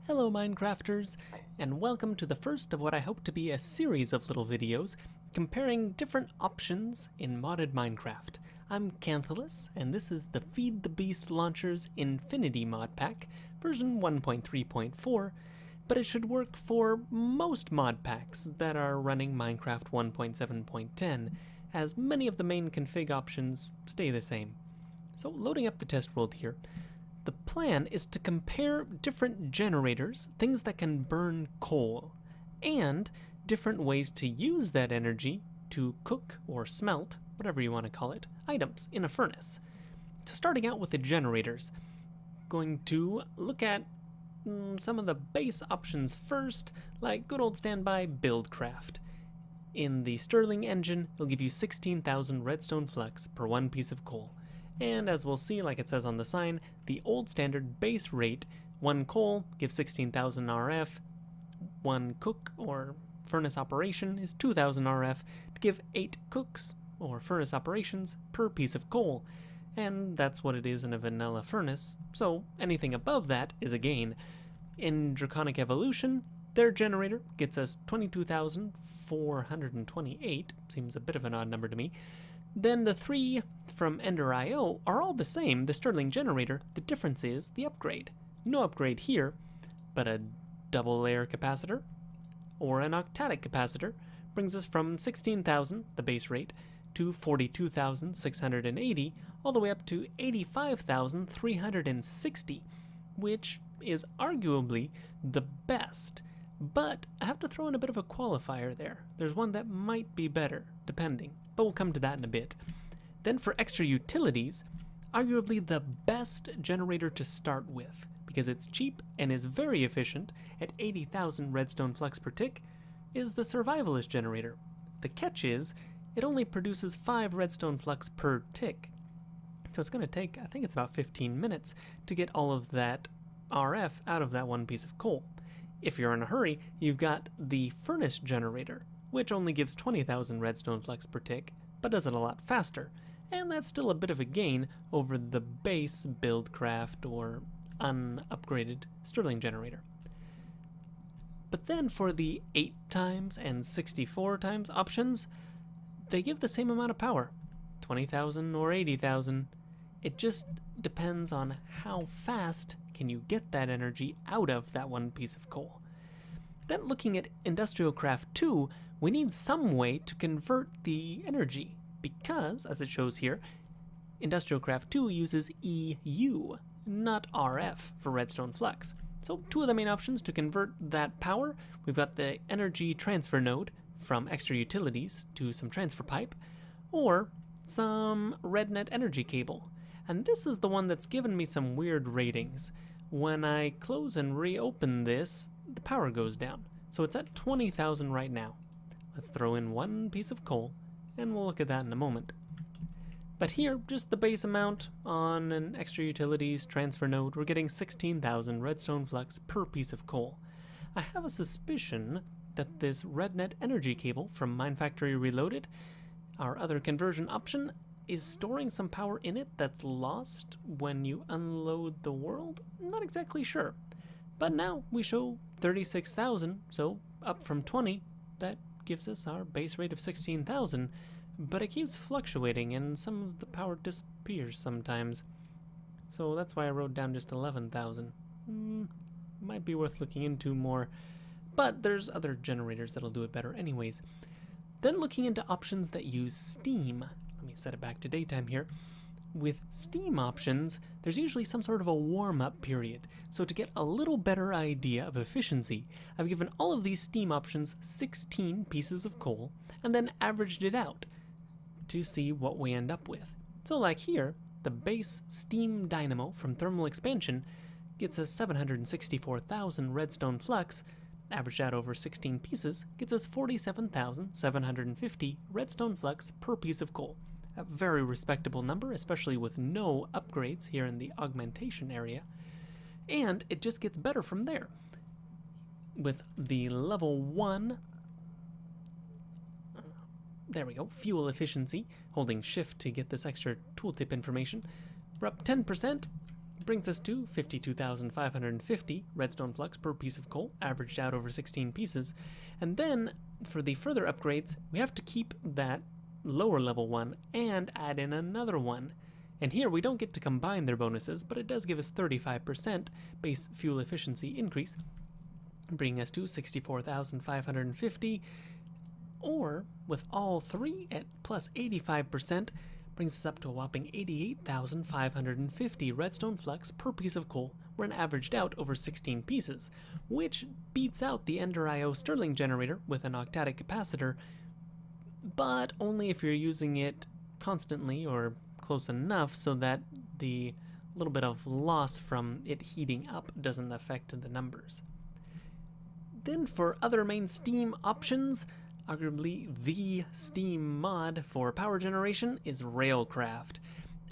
Hello Minecrafters, and welcome to the first of what I hope to be a series of little videos comparing different options in modded Minecraft. I'm Canthalus, and this is the Feed the Beast Launcher's Infinity mod pack, version 1.3.4, but it should work for most mod packs that are running Minecraft 1.7.10, as many of the main config options stay the same. So loading up the test world here, the plan is to compare different generators, things that can burn coal, and different ways to use that energy to cook or smelt, whatever you want to call it, items in a furnace. So starting out with the generators, going to look at some of the base options first, like good old standby BuildCraft. In the Stirling engine, it'll give you 16,000 redstone flux per one piece of coal. And as we'll see, like it says on the sign, the old standard base rate, 1 coal gives 16,000 RF, 1 cook or furnace operation is 2,000 RF to give 8 cooks or furnace operations per piece of coal. And that's what it is in a vanilla furnace, so anything above that is a gain. In Draconic Evolution, their generator gets us 22,428, seems a bit of an odd number to me. Then the three from Ender IO are all the same, the Stirling Generator. The difference is the upgrade. No upgrade here, but a double layer capacitor or an Octadic Capacitor brings us from 16,000, the base rate, to 42,680, all the way up to 85,360, which is arguably the best. But I have to throw in a bit of a qualifier there. There's one that might be better, depending, but we'll come to that in a bit. Then for extra utilities, arguably the best generator to start with, because it's cheap and is very efficient at 80,000 redstone flux per tick, is the Survivalist generator. The catch is, it only produces 5 redstone flux per tick. So it's going to take, I think it's about 15 minutes to get all of that RF out of that one piece of coal. If you're in a hurry, you've got the Furnace generator, which only gives 20,000 redstone flux per tick, but does it a lot faster. And that's still a bit of a gain over the base BuildCraft or unupgraded Stirling generator. But then for the 8 times and 64 times options, they give the same amount of power, 20,000 or 80,000. It just depends on how fast can you get that energy out of that one piece of coal. Then looking at IndustrialCraft 2, we need some way to convert the energy, because, as it shows here, IndustrialCraft 2 uses EU, not RF, for redstone flux. So two of the main options to convert that power, we've got the energy transfer node from extra utilities to some transfer pipe, or some RedNet energy cable. And this is the one that's given me some weird ratings. When I close and reopen this, the power goes down. So it's at 20,000 right now. Let's throw in one piece of coal, and we'll look at that in a moment. But here, just the base amount on an extra utilities transfer node, we're getting 16,000 redstone flux per piece of coal. I have a suspicion that this RedNet energy cable from MineFactory Reloaded, our other conversion option, is storing some power in it that's lost when you unload the world? Not exactly sure. But now we show 36,000, so up from 20. That gives us our base rate of 16,000, but it keeps fluctuating and some of the power disappears sometimes. So that's why I wrote down just 11,000. Might be worth looking into more, but there's other generators that'll do it better anyways. Then looking into options that use steam. Let me set it back to daytime here. With steam options, there's usually some sort of a warm-up period. So to get a little better idea of efficiency, I've given all of these steam options 16 pieces of coal, and then averaged it out to see what we end up with. So like here, the base steam dynamo from thermal expansion gets us 764,000 redstone flux, averaged out over 16 pieces, gets us 47,750 redstone flux per piece of coal. A very respectable number, especially with no upgrades here in the augmentation area. And it just gets better from there. With the level 1, there we go, fuel efficiency, holding shift to get this extra tooltip information, we're up 10%, Brings us to 52,550 redstone flux per piece of coal, averaged out over 16 pieces. And then, for the further upgrades, we have to keep that lower level one and add in another one. And here we don't get to combine their bonuses, but it does give us 35% base fuel efficiency increase, bringing us to 64,550, or with all three at plus 85%, brings us up to a whopping 88,550 redstone flux per piece of coal when averaged out over 16 pieces, which beats out the Ender IO Stirling Generator with an Octadic Capacitor, but only if you're using it constantly or close enough so that the little bit of loss from it heating up doesn't affect the numbers. Then for other main Steam options, arguably the Steam mod for power generation is RailCraft.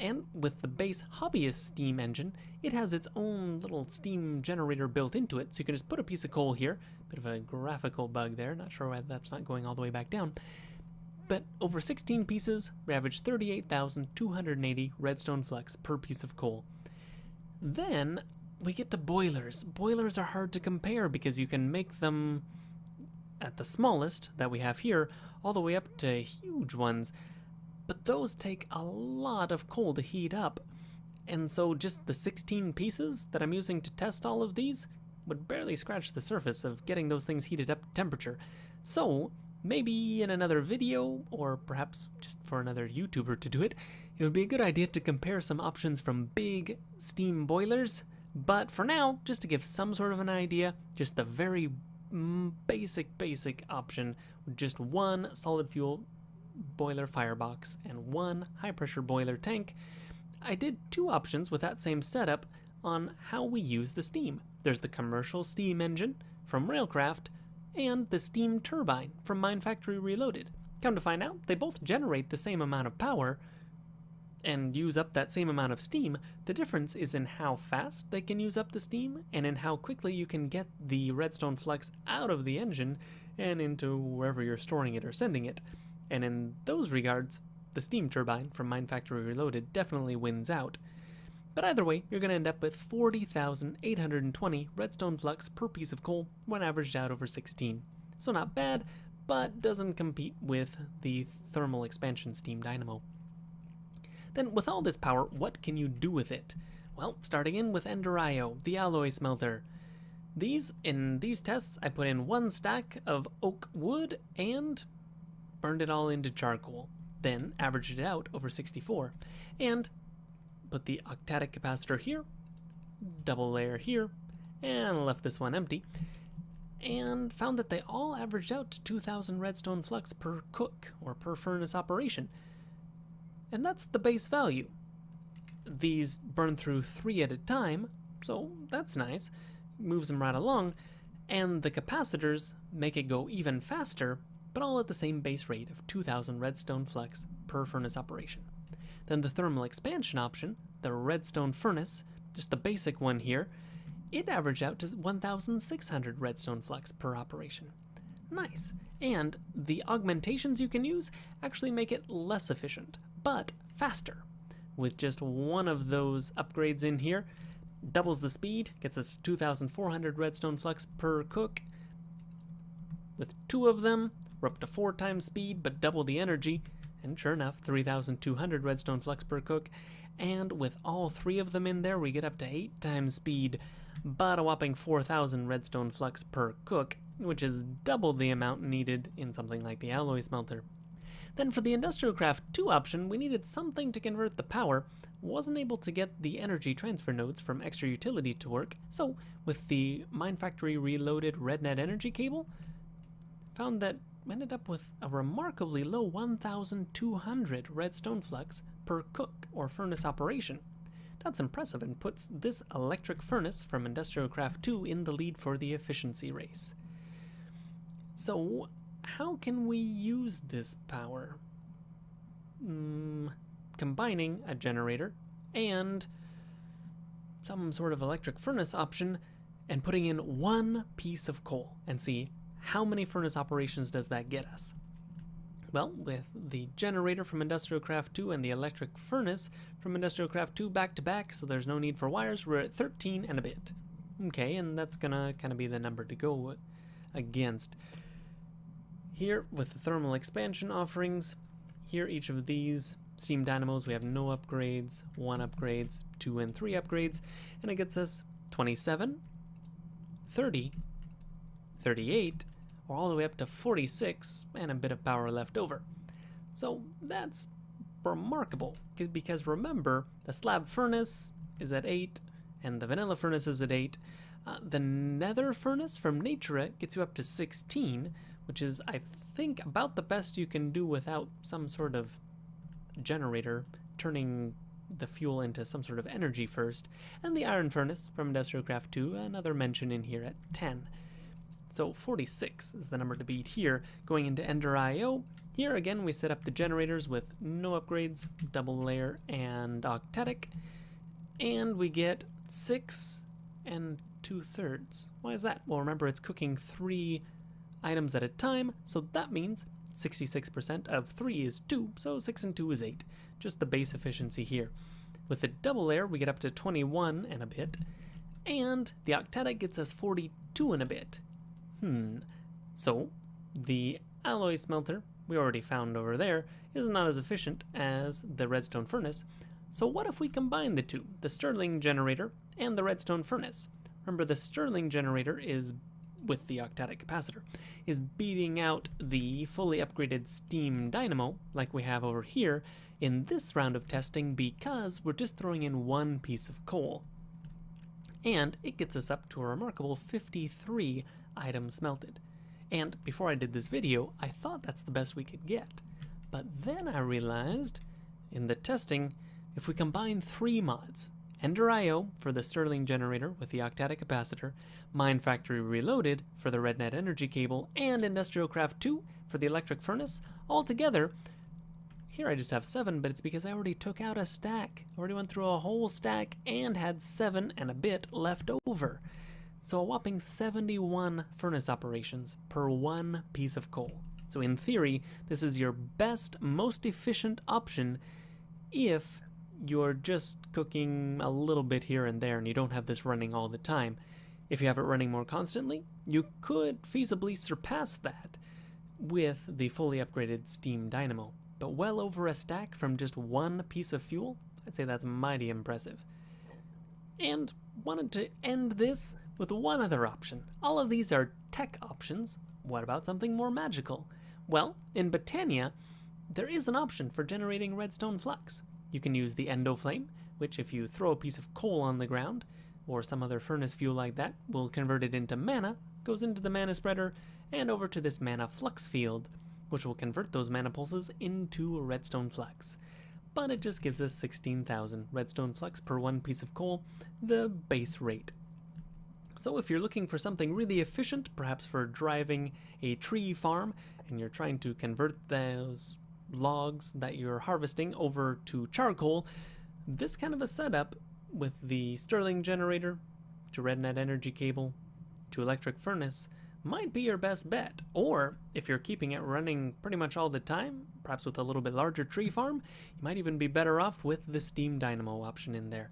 And with the base hobbyist Steam engine, it has its own little Steam generator built into it, so you can just put a piece of coal here. Bit of a graphical bug there, not sure why that's not going all the way back down. But over 16 pieces, we average 38,280 redstone flux per piece of coal. Then we get to boilers. Boilers are hard to compare because you can make them at the smallest that we have here, all the way up to huge ones, but those take a lot of coal to heat up, and so just the 16 pieces that I'm using to test all of these would barely scratch the surface of getting those things heated up to temperature. So maybe in another video, or perhaps just for another YouTuber to do it, it would be a good idea to compare some options from big steam boilers, but for now, just to give some sort of an idea, just the very basic option with just one solid fuel boiler firebox and one high pressure boiler tank. I did two options with that same setup on how we use the steam. There's the commercial steam engine from RailCraft and the steam turbine from MineFactory Reloaded. Come to find out, they both generate the same amount of power and use up that same amount of steam. The difference is in how fast they can use up the steam and in how quickly you can get the redstone flux out of the engine and into wherever you're storing it or sending it. And in those regards, the steam turbine from MineFactory Reloaded definitely wins out. But either way, you're going to end up with 40,820 redstone flux per piece of coal when averaged out over 16. So not bad, but doesn't compete with the thermal expansion steam dynamo. Then with all this power, what can you do with it? Well, starting in with Ender IO, the alloy smelter. In these tests, I put in one stack of oak wood and burned it all into charcoal. Then averaged it out over 64. And put the Octadic Capacitor here, double layer here, and left this one empty. And found that they all averaged out to 2,000 redstone flux per cook, or per furnace operation. And that's the base value. These burn through 3 at a time, so that's nice. Moves them right along. And the capacitors make it go even faster, but all at the same base rate of 2,000 redstone flux per furnace operation. Then the thermal expansion option, the redstone furnace, just the basic one here, it averaged out to 1,600 redstone flux per operation. Nice. And the augmentations you can use actually make it less efficient, but faster. With just one of those upgrades in here, doubles the speed, gets us 2,400 redstone flux per cook. With 2 of them, we're up to 4 times speed, but double the energy, and sure enough, 3,200 redstone flux per cook. And with all 3 of them in there, we get up to 8 times speed, but a whopping 4,000 redstone flux per cook, which is double the amount needed in something like the alloy smelter. Then for the IndustrialCraft 2 option, we needed something to convert the power. Wasn't able to get the energy transfer nodes from extra utility to work, so with the MineFactory Reloaded RedNet energy cable, found that we ended up with a remarkably low 1,200 redstone flux per cook or furnace operation. That's impressive and puts this electric furnace from IndustrialCraft 2 in the lead for the efficiency race. So how can we use this power? Combining a generator and some sort of electric furnace option and putting in one piece of coal and see how many furnace operations does that get us. Well, with the generator from IndustrialCraft 2 and the electric furnace from IndustrialCraft 2 back to back, so there's no need for wires. We're at 13 and a bit. Okay, and that's gonna kind of be the number to go against. Here, with the thermal expansion offerings, here each of these steam dynamos, we have no upgrades, 1 upgrades, 2 and 3 upgrades, and it gets us 27, 30, 38, or all the way up to 46, and a bit of power left over. So that's remarkable, because remember, the slab furnace is at 8, and the vanilla furnace is at 8. The nether furnace from Nature gets you up to 16, which is, I think, about the best you can do without some sort of generator turning the fuel into some sort of energy first. And the iron furnace from IndustrialCraft 2, another mention in here at 10. So 46 is the number to beat here. Going into Ender IO, here again we set up the generators with no upgrades, double layer and Octadic, and we get 6 and 2/3. Why is that? Well, remember it's cooking 3 items at a time, so that means 66% of 3 is 2, so 6 and 2 is 8. Just the base efficiency here. With the double layer, we get up to 21 and a bit, and the Octadic gets us 42 and a bit. So the alloy smelter we already found over there is not as efficient as the redstone furnace. So what if we combine the two, the Stirling Generator and the redstone furnace? Remember, the Stirling Generator is, with the Octadic Capacitor, is beating out the fully upgraded steam dynamo like we have over here in this round of testing, because we're just throwing in 1 piece of coal. And it gets us up to a remarkable 53 items smelted. And before I did this video, I thought that's the best we could get. But then I realized in the testing, if we combine 3 mods, Ender IO for the Stirling Generator with the Octadic Capacitor, MineFactory Reloaded for the RedNet energy cable, and IndustrialCraft 2 for the electric furnace, all together, here I just have 7, but it's because I already took out a stack. I already went through a whole stack and had 7 and a bit left over. So a whopping 71 furnace operations per 1 piece of coal. So in theory, this is your best, most efficient option if you're just cooking a little bit here and there and you don't have this running all the time. If you have it running more constantly, you could feasibly surpass that with the fully upgraded steam dynamo. But well over a stack from just 1 piece of fuel, I'd say that's mighty impressive. And wanted to end this with one other option. All of these are tech options. What about something more magical? Well, in Botania, there is an option for generating redstone flux. You can use the Endo Flame, which if you throw a piece of coal on the ground, or some other furnace fuel like that, will convert it into mana, goes into the mana spreader, and over to this mana flux field, which will convert those mana pulses into redstone flux. But it just gives us 16,000 redstone flux per 1 piece of coal, the base rate. So if you're looking for something really efficient, perhaps for driving a tree farm, and you're trying to convert those logs that you're harvesting over to charcoal, this kind of a setup with the Stirling Generator to RedNet energy cable to electric furnace might be your best bet. Or if you're keeping it running pretty much all the time, perhaps with a little bit larger tree farm, you might even be better off with the steam dynamo option in there.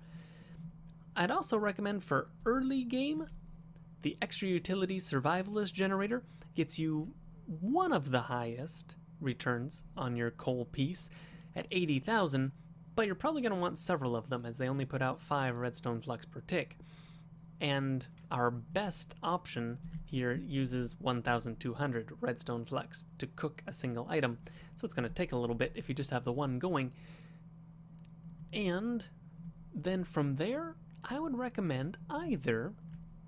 I'd also recommend for early game, the Extra Utility Survivalist Generator gets you one of the highest returns on your coal piece at 80,000, but you're probably going to want several of them as they only put out 5 redstone flux per tick. And our best option here uses 1,200 redstone flux to cook a single item, so it's going to take a little bit if you just have the one going. And then from there, I would recommend either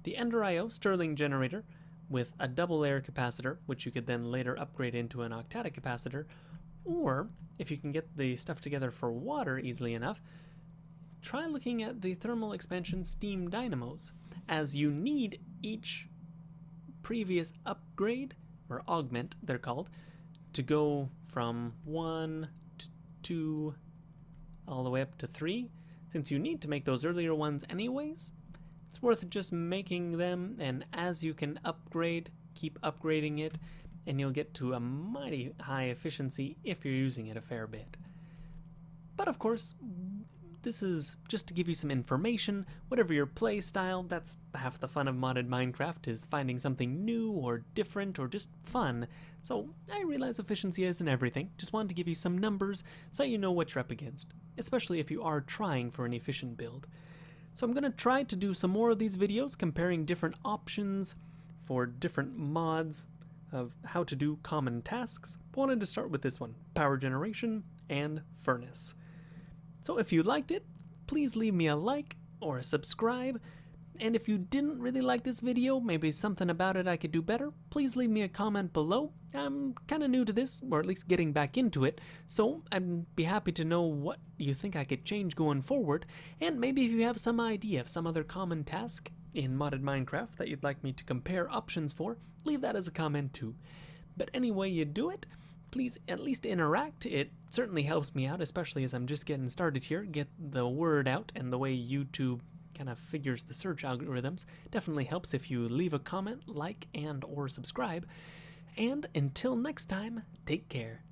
the Ender IO Stirling Generator with a double layer capacitor, which you could then later upgrade into an Octadic Capacitor, or if you can get the stuff together for water easily enough, try looking at the thermal expansion steam dynamos, as you need each previous upgrade, or augment they're called, to go from 1 to 2 all the way up to 3. Since you need to make those earlier ones anyways, it's worth just making them, and as you can upgrade, keep upgrading it, and you'll get to a mighty high efficiency if you're using it a fair bit. But of course, This is just to give you some information. Whatever your play style, that's half the fun of modded Minecraft, is finding something new or different or just fun. So I realize efficiency isn't everything, just wanted to give you some numbers so you know what you're up against, especially if you are trying for an efficient build. So I'm going to try to do some more of these videos comparing different options for different mods of how to do common tasks. I wanted to start with this one, power generation and furnace. So if you liked it, please leave me a like or a subscribe. And if you didn't really like this video, maybe something about it I could do better, please leave me a comment below. I'm kind of new to this, or at least getting back into it, so I'd be happy to know what you think I could change going forward, and maybe if you have some idea of some other common task in modded Minecraft that you'd like me to compare options for, leave that as a comment too. But any way you do it, please at least interact. It certainly helps me out, especially as I'm just getting started here, get the word out, and the way YouTube kind of figures the search algorithms definitely helps if you leave a comment, like, and or subscribe. And until next time, take care.